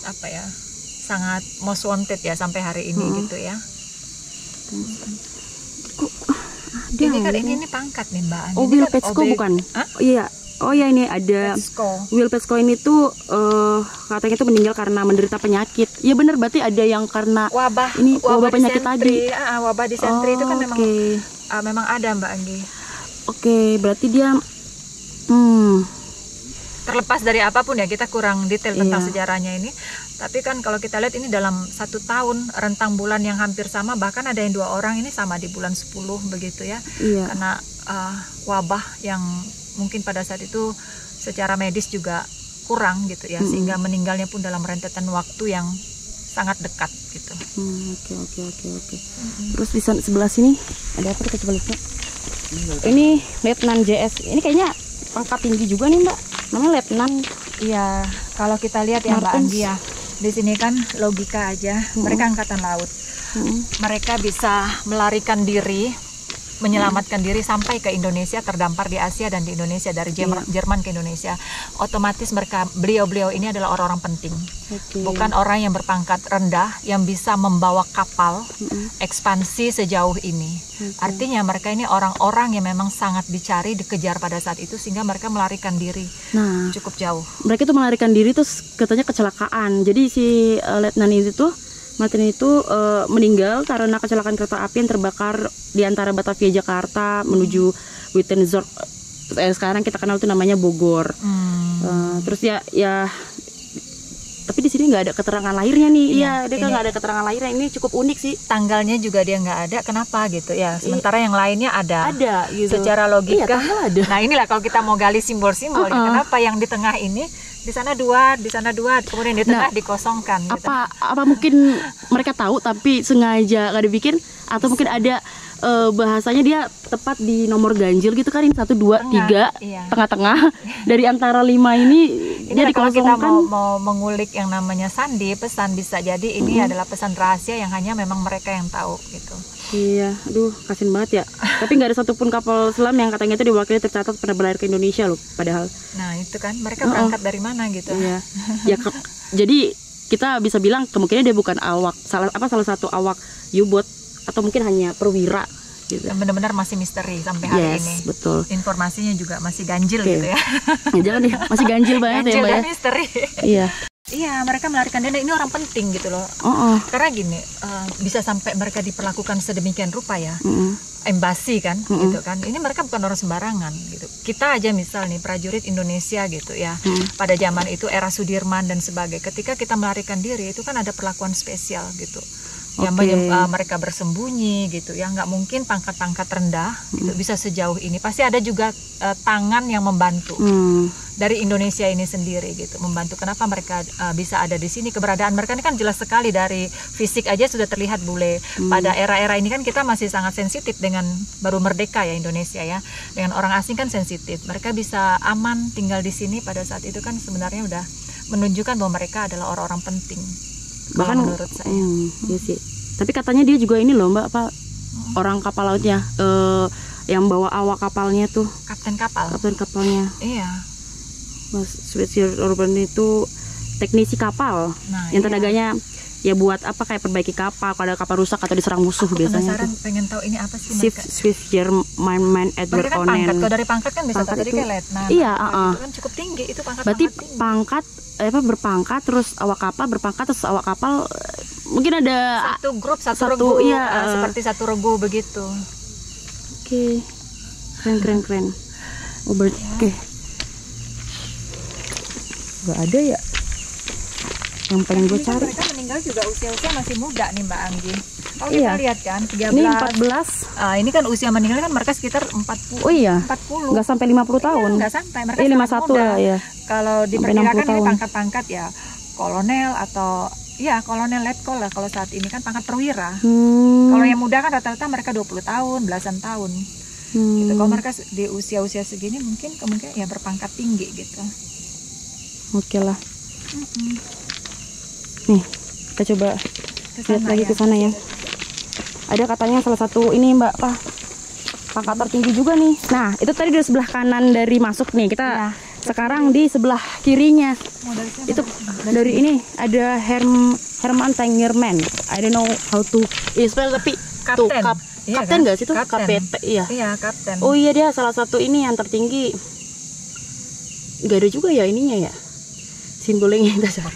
Speaker 1: sangat most wanted ya sampai hari ini gitu ya. Ini pangkat nih Mbak.
Speaker 2: Oh, Will Petsko bukan? Iya. Oh ya, ini ada Will Petsko ini tuh katanya tuh meninggal karena menderita penyakit. Iya benar, berarti ada yang karena
Speaker 1: wabah
Speaker 2: penyakit tadi.
Speaker 1: Wabah disentri itu kan memang ada Mbak Anggi.
Speaker 2: Oke, berarti dia
Speaker 1: terlepas dari apapun ya, kita kurang detail tentang sejarahnya ini. Tapi kan kalau kita lihat ini dalam 1 tahun rentang bulan yang hampir sama, bahkan ada yang 2 orang ini sama di bulan 10 begitu ya. Karena wabah yang mungkin pada saat itu secara medis juga kurang gitu ya, sehingga meninggalnya pun dalam rentetan waktu yang sangat dekat gitu.
Speaker 2: Oke. Terus di sebelah sini ada apa, kita coba lihat. Ini Letnan JS. Ini kayaknya pangkat tinggi juga nih Mbak. Namanya Letnan.
Speaker 1: Iya, kalau kita lihat ya Mbak Anggi ya, di sini kan logika aja, mereka angkatan laut. Mereka bisa melarikan diri, menyelamatkan diri sampai ke Indonesia, terdampar di Asia dan di Indonesia, dari Jerman ke Indonesia. Otomatis beliau ini adalah orang-orang penting, bukan orang yang berpangkat rendah yang bisa membawa kapal ekspansi sejauh ini. Artinya mereka ini orang-orang yang memang sangat dicari, dikejar pada saat itu, sehingga mereka melarikan diri cukup jauh.
Speaker 2: Mereka tuh melarikan diri terus katanya kecelakaan. Jadi si Letnan Martin itu meninggal karena kecelakaan kereta api yang terbakar di antara Batavia Jakarta menuju Wittenzorg. Sekarang kita kenal itu namanya Bogor. Terus ya tapi di sini nggak ada keterangan lahirnya nih. Dia kan nggak ada keterangan lahirnya. Ini cukup unik sih.
Speaker 1: Tanggalnya juga dia nggak ada. Kenapa gitu ya? Sementara yang lainnya ada.
Speaker 2: Ada gitu.
Speaker 1: Secara logika.
Speaker 2: Ada.
Speaker 1: Nah inilah kalau kita mau gali simbol-simbol. Kenapa yang di tengah ini? Di sana 2, di sana 2, kemudian di tengah dikosongkan. Gitu.
Speaker 2: Apa mungkin mereka tahu tapi sengaja nggak dibikin, atau mungkin ada bahasanya dia tepat di nomor ganjil gitu kan, ini 1, 2, 3 tengah-tengah dari antara 5 ini dia dikosongkan.
Speaker 1: Kalau kita mau mengulik yang namanya sandi, pesan, bisa jadi ini adalah pesan rahasia yang hanya memang mereka yang tahu gitu.
Speaker 2: Iya, aduh kasian banget ya. Tapi nggak ada satupun kapal selam yang katanya itu diwakili tercatat pernah berlayar ke Indonesia loh, padahal.
Speaker 1: Nah itu kan mereka berangkat dari mana gitu.
Speaker 2: Iya. Jadi kita bisa bilang kemungkinan dia bukan salah satu awak U-boat, atau mungkin hanya perwira gitu.
Speaker 1: Benar-benar masih misteri sampai hari ini.
Speaker 2: Betul.
Speaker 1: Informasinya juga masih ganjil gitu ya.
Speaker 2: Jangan deh, masih ganjil banget ya Mbak ya.
Speaker 1: Misteri.
Speaker 2: Iya.
Speaker 1: Iya, mereka melarikan diri, ini orang penting gitu loh. Karena gini, bisa sampai mereka diperlakukan sedemikian rupa ya. Embasi kan, gitu kan. Ini mereka bukan orang sembarangan gitu. Kita aja misal nih prajurit Indonesia gitu ya. Pada zaman itu era Sudirman dan sebagainya. Ketika kita melarikan diri itu kan ada perlakuan spesial gitu. Mereka bersembunyi gitu ya, nggak mungkin pangkat-pangkat rendah gitu bisa sejauh ini. Pasti ada juga tangan yang membantu dari Indonesia ini sendiri gitu, membantu. Kenapa mereka bisa ada di sini? Keberadaan mereka ini kan jelas sekali, dari fisik aja sudah terlihat bule. Pada era-era ini kan kita masih sangat sensitif dengan baru merdeka ya Indonesia ya, dengan orang asing kan sensitif. Mereka bisa aman tinggal di sini pada saat itu kan sebenarnya udah menunjukkan bahwa mereka adalah orang-orang penting. Bahkan menurut saya.
Speaker 2: Iya sih. Tapi katanya dia juga ini loh Mbak, orang kapal lautnya yang bawa awak kapalnya tuh.
Speaker 1: Kapten
Speaker 2: kapalnya.
Speaker 1: Iya.
Speaker 2: Mas Schweitzer-Urban itu teknisi kapal. Yang tenaganya ya buat apa, kayak perbaiki kapal kalau ada kapal rusak atau diserang musuh. Aku biasanya.
Speaker 1: Penasaran, pengen tahu ini apa sih
Speaker 2: mereka? Schweitzer-Urban Edward Onen.
Speaker 1: Kalau dari pangkat kan bisa tadi kayak letnan.
Speaker 2: Iya,
Speaker 1: itu kan cukup tinggi itu pangkat.
Speaker 2: Berarti pangkat berpangkat terus awak kapal berpangkat terus awak kapal, mungkin ada
Speaker 1: satu grup satu regu, seperti satu regu begitu.
Speaker 2: Oke. Keren. Oke. Gak ada ya yang pengen gue cari.
Speaker 1: Mereka meninggal juga usia masih muda nih Mbak Anggi. Kalau kita lihat kan 13.
Speaker 2: Ini 14.
Speaker 1: Ini kan usia meninggal kan mereka sekitar 40.
Speaker 2: Oh iya.
Speaker 1: 40.
Speaker 2: Nggak sampai 50 tahun.
Speaker 1: Nggak sampai. Mereka
Speaker 2: 51 lah ya.
Speaker 1: Kalau diperkirakan ini pangkat-pangkat ya kolonel atau Iya, kolonel letkol lah kalau saat ini kan pangkat perwira.
Speaker 2: Hmm.
Speaker 1: Kalau yang muda kan rata-rata mereka 20 tahun, belasan tahun. Gitu. Kalau mereka di usia-usia segini mungkin kemungkinan ya berpangkat tinggi gitu.
Speaker 2: Oke lah. Nih, kita coba lihat lagi ke sana ya. Ada katanya salah satu ini Mbak, pangkat tertinggi juga nih. Nah, itu tadi di sebelah kanan dari masuk nih. Kita
Speaker 1: Ya,
Speaker 2: sekarang di sebelah kirinya.
Speaker 1: dari sini
Speaker 2: Itu
Speaker 1: apa?
Speaker 2: dari ini ada Herman Tangerman. I don't know how to spell tapi tuh
Speaker 1: Kapten. Iya
Speaker 2: kapten
Speaker 1: kan?
Speaker 2: nggak sih tuh?
Speaker 1: Kapten.
Speaker 2: KPT iya.
Speaker 1: Iya, kapten.
Speaker 2: Oh iya, dia salah satu ini yang tertinggi. Nggak ada juga ya ininya ya. Simbolnya kita cari.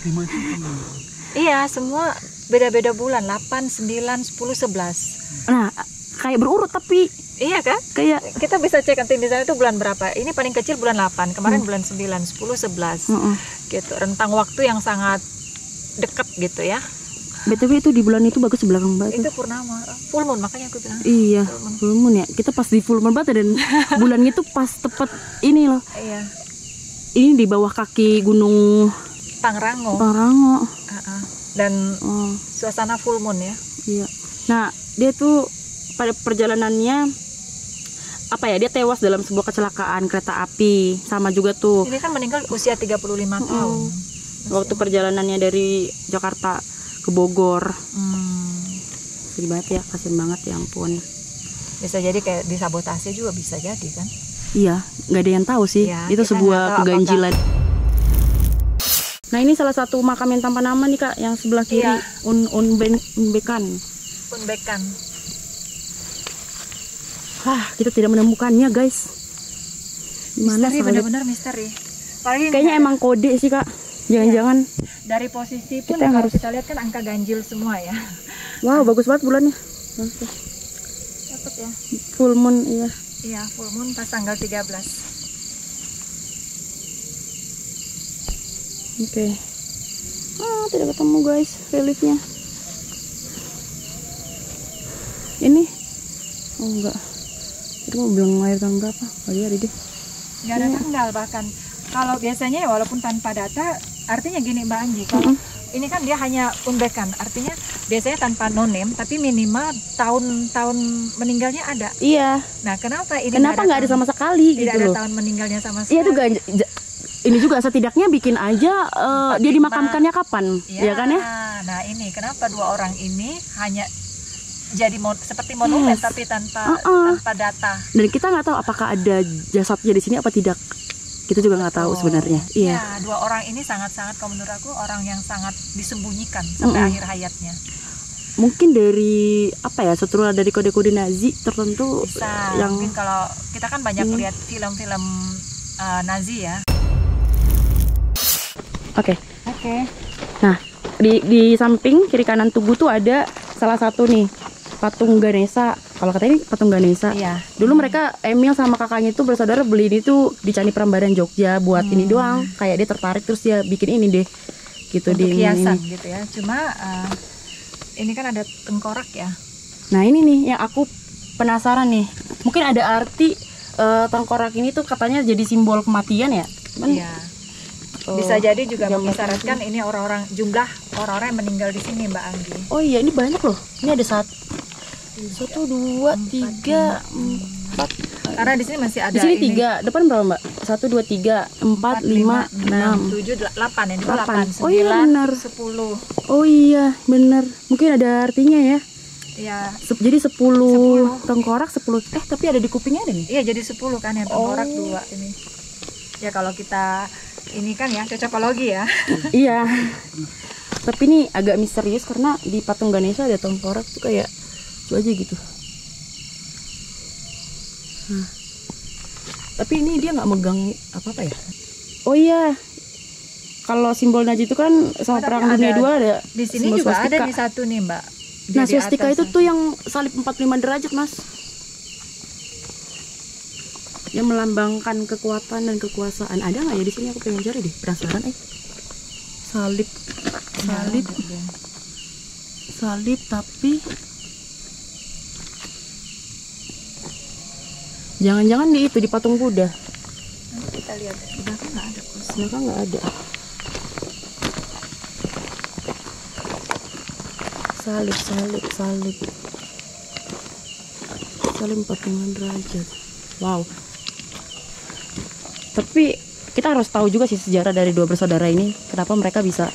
Speaker 1: Iya, semua beda-beda bulan, 8, 9, 10, 11.
Speaker 2: Nah, kayak berurut tapi
Speaker 1: Iya kan?
Speaker 2: kayak
Speaker 1: Kita bisa cek nanti di sana itu bulan berapa. Ini paling kecil bulan 8, kemarin bulan 9, 10, 11. Gitu, rentang waktu yang sangat dekat gitu ya.
Speaker 2: BTW itu di bulan itu bagus di belakang Mbak.
Speaker 1: Itu purnama, full moon makanya aku bilang.
Speaker 2: Iya, full moon ya. Kita pas di full moon banget dan bulan itu pas tepat ini loh.
Speaker 1: Iya,
Speaker 2: Ini di bawah kaki Gunung
Speaker 1: Pangrango.
Speaker 2: Pangrango.
Speaker 1: Dan
Speaker 2: Oh,
Speaker 1: suasana full moon ya.
Speaker 2: iya. Nah, dia tuh pada perjalanannya apa ya? Dia tewas dalam sebuah kecelakaan kereta api. Sama juga tuh
Speaker 1: Ini kan meninggal usia 35 tahun.
Speaker 2: waktu perjalanannya dari Jakarta ke Bogor. Sedih banget ya, kasian banget ya ampun.
Speaker 1: Bisa jadi kayak disabotase juga bisa jadi kan.
Speaker 2: Iya, nggak ada yang tahu sih.
Speaker 1: Iya,
Speaker 2: Itu
Speaker 1: kita
Speaker 2: sebuah
Speaker 1: nggak tahu
Speaker 2: keganjilan. Nah, ini salah satu makam yang tanpa nama nih Kak, yang sebelah kiri.
Speaker 1: Iya.
Speaker 2: Unbekan.
Speaker 1: Unbekan.
Speaker 2: Kita tidak menemukannya guys. Gimana
Speaker 1: Misteri,
Speaker 2: soalnya?
Speaker 1: benar-benar misteri. Apalagi
Speaker 2: Kayaknya emang kode sih Kak. Jangan-jangan.
Speaker 1: dari posisi pun
Speaker 2: Kita yang
Speaker 1: kalau
Speaker 2: harus-
Speaker 1: kita lihat kan angka ganjil semua ya.
Speaker 2: Wow, bagus banget bulannya.
Speaker 1: Dapat ya.
Speaker 2: Full moon, iya.
Speaker 1: Iya, full moon pas tanggal 13.
Speaker 2: Oke. Tidak ketemu guys reliefnya. Ini? Oh enggak. Itu mau bilang lahir tahun berapa? Kali ada deh.
Speaker 1: Nggak ada tanggal bahkan. Kalau biasanya ya walaupun tanpa data, artinya gini Mbak Anji, kalau ini kan dia hanya unbekan, artinya biasanya tanpa no name, tapi minimal tahun meninggalnya ada.
Speaker 2: Iya.
Speaker 1: Nah, kenapa ini
Speaker 2: Kenapa nggak ada sama sekali
Speaker 1: tidak
Speaker 2: gitu
Speaker 1: ada
Speaker 2: loh?
Speaker 1: tahun meninggalnya sama sekali?
Speaker 2: Iya tuh ini juga setidaknya bikin aja dia dimakamkannya kapan, ya kan ya?
Speaker 1: Nah, ini kenapa dua orang ini hanya jadi seperti monumen
Speaker 2: Yes.
Speaker 1: tapi tanpa data.
Speaker 2: Dan kita nggak tahu apakah ada jasadnya di sini apa tidak. Kita juga nggak tahu sebenarnya. Iya.
Speaker 1: Ya, dua orang ini sangat-sangat, kalau menurut aku orang yang sangat disembunyikan sampai akhir hayatnya.
Speaker 2: Mungkin dari apa ya, setelah dari kode-kode Nazi tertentu
Speaker 1: Bisa.
Speaker 2: yang
Speaker 1: Mungkin kalau kita kan banyak lihat film-film Nazi ya.
Speaker 2: Oke.
Speaker 1: Oke.
Speaker 2: Nah, di samping kiri kanan tugu tuh ada salah satu nih patung Ganesha. Kalau katanya ini patung Ganesha.
Speaker 1: Iya.
Speaker 2: Dulu mereka Emil sama kakaknya itu bersaudara beli ini tuh di Candi Prambanan Jogja buat ini doang. Kayak dia tertarik terus dia bikin ini deh. Gitu
Speaker 1: Untuk
Speaker 2: di
Speaker 1: hiasan
Speaker 2: ini.
Speaker 1: gitu ya. Cuma ini kan ada tengkorak ya.
Speaker 2: Nah, ini nih yang aku penasaran nih. Mungkin ada arti tengkorak ini tuh katanya jadi simbol kematian ya. Cuman,
Speaker 1: Iya. Bisa jadi juga
Speaker 2: jam
Speaker 1: mengisyaratkan ini jumlah orang-orang yang meninggal di sini Mbak Anggi.
Speaker 2: Oh iya, ini banyak loh. Ini ada 1, 2, 3, 4.
Speaker 1: Karena di sini masih ada
Speaker 2: Di sini
Speaker 1: ini
Speaker 2: 3. Depan berapa, Mbak? 1, 2, 3, 4, 5, 6.
Speaker 1: 7, 8 ya,
Speaker 2: 8.
Speaker 1: 8, 9,
Speaker 2: Oh iya, benar.
Speaker 1: 10.
Speaker 2: Oh iya, bener. Mungkin ada artinya ya.
Speaker 1: Iya.
Speaker 2: Jadi 10 tengkorak, 10. Tapi ada di kupingnya ada nih.
Speaker 1: Iya, jadi 10 kan yang tengkorak 2 ini. Ya kalau kita ini kan ya cocokologi ya.
Speaker 2: Iya. Tapi ini agak misterius karena di patung Ganesha ada tengkorak tuh kayak itu aja gitu. Tapi ini dia nggak megang apa-apa ya? Oh iya. Kalau simbol Nazi itu kan sama
Speaker 1: Tapi
Speaker 2: Perang Dunia II ada
Speaker 1: Di sini
Speaker 2: simbol
Speaker 1: juga
Speaker 2: swastika.
Speaker 1: ada nih satu nih Mbak.
Speaker 2: Nah,
Speaker 1: Di
Speaker 2: swastika
Speaker 1: atas
Speaker 2: itu
Speaker 1: nih.
Speaker 2: tuh yang salib 45 derajat, Mas. Yang melambangkan kekuatan dan kekuasaan. Ada nggak ya di sini? Aku pengen cari deh, penasaran. Salib, salib, salib, tapi jangan-jangan di itu di patung Buddha.
Speaker 1: Nanti kita lihat di belakang nggak ada.
Speaker 2: Mereka nggak ada. salib. Salib 45 derajat. Wow. Tapi kita harus tahu juga sih sejarah dari dua bersaudara ini, kenapa mereka bisa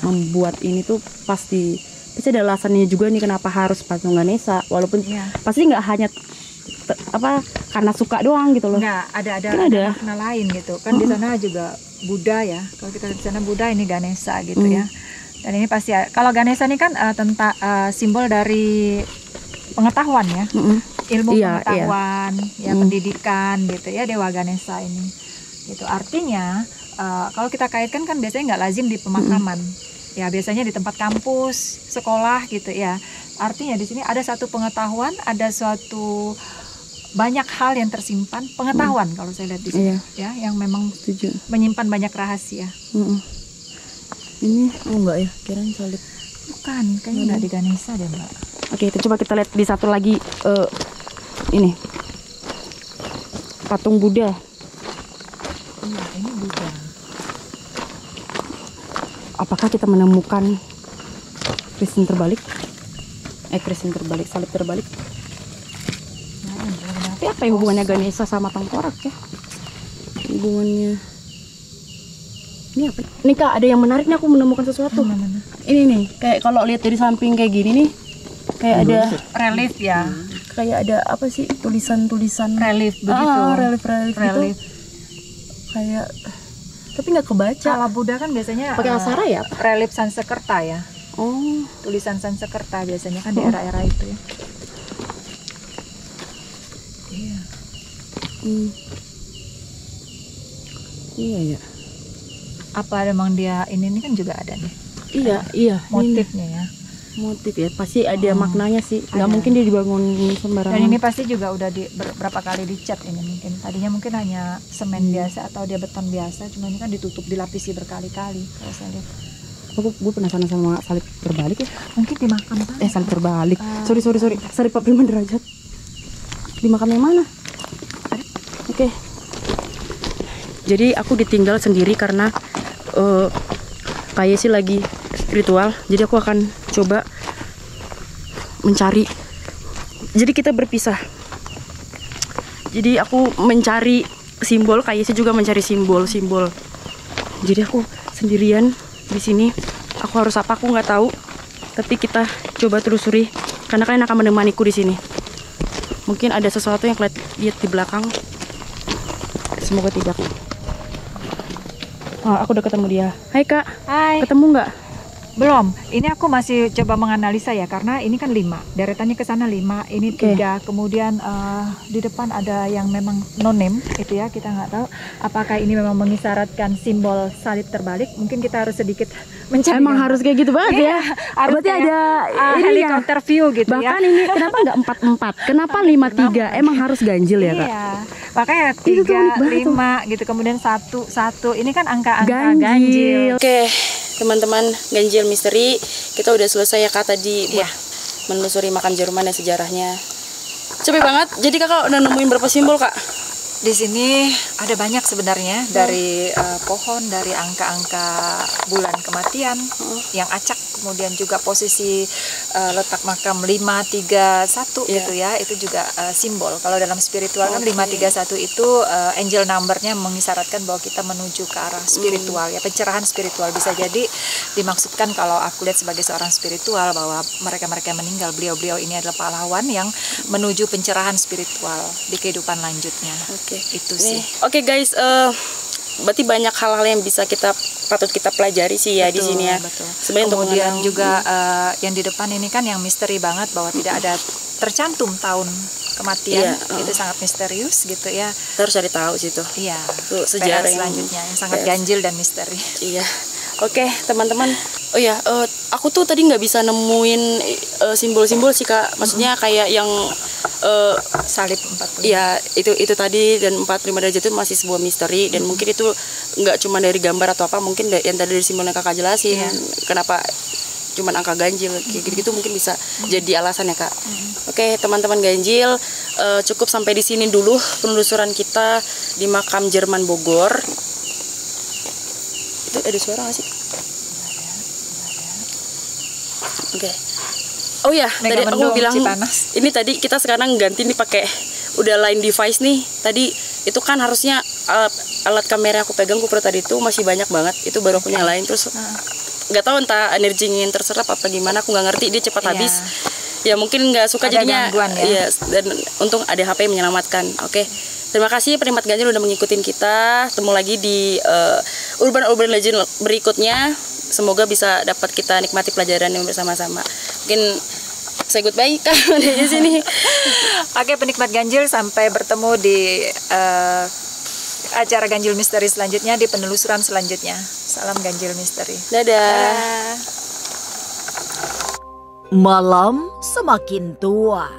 Speaker 2: membuat ini tuh pasti ada alasannya juga nih kenapa harus patung Ganesha, walaupun pasti nggak hanya karena suka doang gitu loh.
Speaker 1: Nggak, ada makna lain gitu kan. Di sana juga Buddha ya, kalau kita di sana Buddha, ini Ganesha gitu ya. Dan ini pasti kalau Ganesha ini kan tentang simbol dari pengetahuan ya, ilmu pengetahuan, ya pendidikan gitu ya, Dewa Ganesha ini gitu. Artinya kalau kita kaitkan kan biasanya nggak lazim di pemakaman ya, biasanya di tempat kampus, sekolah gitu ya. Artinya di sini ada satu pengetahuan, ada suatu banyak hal yang tersimpan, pengetahuan kalau saya lihat di sini ya, yang memang menyimpan banyak rahasia.
Speaker 2: Ini enggak ya, kirain salib.
Speaker 1: Bukan, kayaknya nggak di Ganesha deh Mbak.
Speaker 2: Oke, itu coba kita lihat di satu lagi ini patung Buddha.
Speaker 1: Iya, ini Buddha.
Speaker 2: Apakah kita menemukan Kristen terbalik? Kristen terbalik, salib terbalik. Tapi apa ya hubungannya Ganesha sama tengkorak ya? Hubungannya ini apa? Nih Kak, ada yang menarik nih, aku menemukan sesuatu. Ini nih, kayak kalau lihat dari samping kayak gini nih, kayak ada
Speaker 1: relief ya.
Speaker 2: Kayak ada apa sih, tulisan-tulisan
Speaker 1: relief begitu.
Speaker 2: Relief. Gitu. Kayak tapi nggak kebaca.
Speaker 1: Kalau Buddha kan biasanya
Speaker 2: pakai aksara ya?
Speaker 1: Relief Sanskerta ya.
Speaker 2: Oh,
Speaker 1: tulisan Sanskerta biasanya kan di era-era itu ya. Iya. Iya ya. Apa memang dia ini kan juga ada nih?
Speaker 2: Iya.
Speaker 1: Motifnya ya.
Speaker 2: Motif ya, pasti ada maknanya sih. Nggak mungkin dia dibangun sembarangan.
Speaker 1: Dan ini pasti juga udah berapa kali dicat ini mungkin. Tadinya mungkin hanya semen biasa atau dia beton biasa, cuma ini kan ditutup, dilapisi berkali-kali kalau saya lihat.
Speaker 2: Gue penasaran sama salib terbalik ya.
Speaker 1: Mungkin di makam sana.
Speaker 2: Salib terbalik. Sorry. Salib 45 derajat. Di makam yang mana? Oke. Jadi aku ditinggal sendiri karena kayak sih lagi ritual. Jadi aku akan coba mencari. Jadi kita berpisah. Jadi aku mencari simbol, kayak sih juga mencari simbol. Jadi aku sendirian di sini. Aku harus apa aku nggak tahu. Tapi kita coba telusuri karena kalian akan menemaniku di sini. Mungkin ada sesuatu yang kalian lihat di belakang. Semoga tidak. Aku udah ketemu dia. Hai Kak.
Speaker 1: Hai.
Speaker 2: Ketemu nggak?
Speaker 1: Belum. Ini aku masih coba menganalisa ya, karena ini kan 5. Deretannya ke sana 5, ini 3. Kemudian di depan ada yang memang no name itu ya, kita nggak tahu apakah ini memang mengisyaratkan simbol salib terbalik. Mungkin kita harus sedikit mencari.
Speaker 2: Emang harus kayak gitu banget ya. Berarti ada
Speaker 1: helikopter view gitu ya.
Speaker 2: Bahkan ini kenapa nggak 4-4? Kenapa 5-3? Emang harus ganjil ya Kak?
Speaker 1: Iya. Makanya 3, 5 gitu. Kemudian 1. Ini kan angka-angka ganjil.
Speaker 2: Oke. Teman-teman, ganjil misteri kita udah selesai ya Kak tadi buat menelusuri makam Jerman dan sejarahnya. Capek banget. Jadi Kakak udah nemuin berapa simbol Kak?
Speaker 1: Di sini ada banyak sebenarnya, dari pohon, dari angka-angka bulan kematian yang acak, kemudian juga posisi letak makam 531 gitu ya, itu juga simbol. Kalau dalam spiritual kan 531 itu angel numbernya mengisyaratkan bahwa kita menuju ke arah spiritual ya, pencerahan spiritual. Bisa jadi dimaksudkan kalau aku lihat sebagai seorang spiritual bahwa mereka-mereka yang meninggal, beliau-beliau ini adalah pahlawan yang menuju pencerahan spiritual di kehidupan lanjutnya. Itu sih.
Speaker 2: Oke guys, berarti banyak hal-hal yang bisa patut kita pelajari sih ya. Betul, di sini ya.
Speaker 1: Sebenarnya kemudian juga yang di depan ini kan yang misteri banget, bahwa tidak ada tercantum tahun kematian. Itu sangat misterius gitu ya.
Speaker 2: Kita harus cari tahu situ.
Speaker 1: Iya.
Speaker 2: Sejarah
Speaker 1: selanjutnya yang sangat ganjil dan misteri.
Speaker 2: Iya. Oke teman-teman. Oh ya, aku tuh tadi nggak bisa nemuin simbol-simbol sih Kak. Maksudnya kayak yang
Speaker 1: salib 45.
Speaker 2: Iya, itu tadi, dan 45 derajat itu masih sebuah misteri, dan mungkin itu nggak cuma dari gambar atau apa, mungkin yang tadi dari simbol yang Kakak jelasin. Kenapa cuman angka ganjil kayak gitu mungkin bisa jadi alasan ya Kak. Oke, teman-teman ganjil, cukup sampai di sini dulu penelusuran kita di makam Jerman Bogor. Itu ada suara nggak sih? Oke. Oh ya, tadi aku
Speaker 1: Megamendung,
Speaker 2: bilang
Speaker 1: Cipanas.
Speaker 2: ini tadi kita sekarang ganti nih pakai udah lain device nih. Tadi itu kan harusnya alat kamera yang aku pegang GoPro tadi itu masih banyak banget. Itu baru aku nyalain terus nggak tahu entah energinya yang terserap apa gimana, aku nggak ngerti, dia cepat habis. Ya mungkin nggak suka
Speaker 1: Ada
Speaker 2: jadinya.
Speaker 1: gangguan ya.
Speaker 2: Iya, dan untung ada HP yang menyelamatkan. Oke. Terima kasih penikmat ganjil udah mengikutin kita. Ketemu lagi di Urban Legend berikutnya. Semoga bisa dapat kita nikmati pelajaran yang bersama-sama. Mungkin saya goodbye kalau di sini.
Speaker 1: Oke, penikmat ganjil, sampai bertemu di acara ganjil misteri selanjutnya, di penelusuran selanjutnya. Salam ganjil misteri.
Speaker 2: Dadah.
Speaker 3: Malam semakin tua.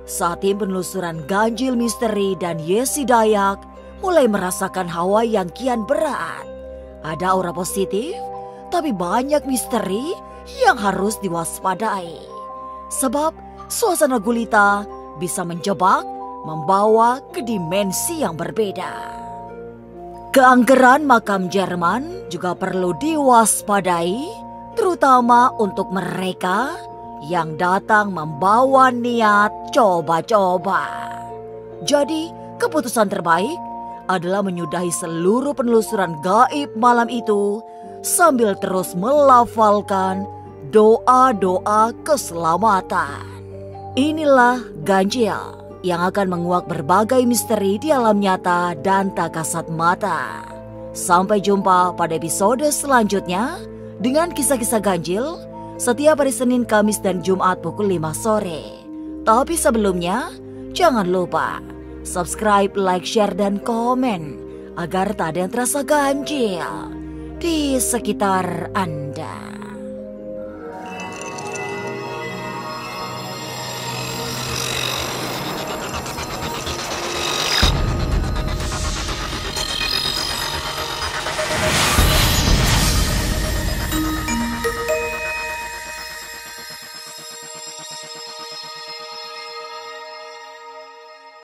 Speaker 3: Saat tim penelusuran ganjil misteri dan Yesi Dayak mulai merasakan hawa yang kian berat. Ada aura positif, tapi banyak misteri yang harus diwaspadai. Sebab suasana gulita bisa menjebak, membawa ke dimensi yang berbeda. Keangkeran makam Jerman juga perlu diwaspadai, terutama untuk mereka yang datang membawa niat coba-coba. Jadi, keputusan terbaik adalah menyudahi seluruh penelusuran gaib malam itu sambil terus melafalkan doa-doa keselamatan. Inilah ganjil yang akan menguak berbagai misteri di alam nyata dan tak kasat mata. Sampai jumpa pada episode selanjutnya dengan kisah-kisah ganjil setiap hari Senin, Kamis, dan Jumat pukul 5 sore. Tapi sebelumnya, jangan lupa subscribe, like, share, dan komen agar tak ada yang terasa ganjil di sekitar Anda.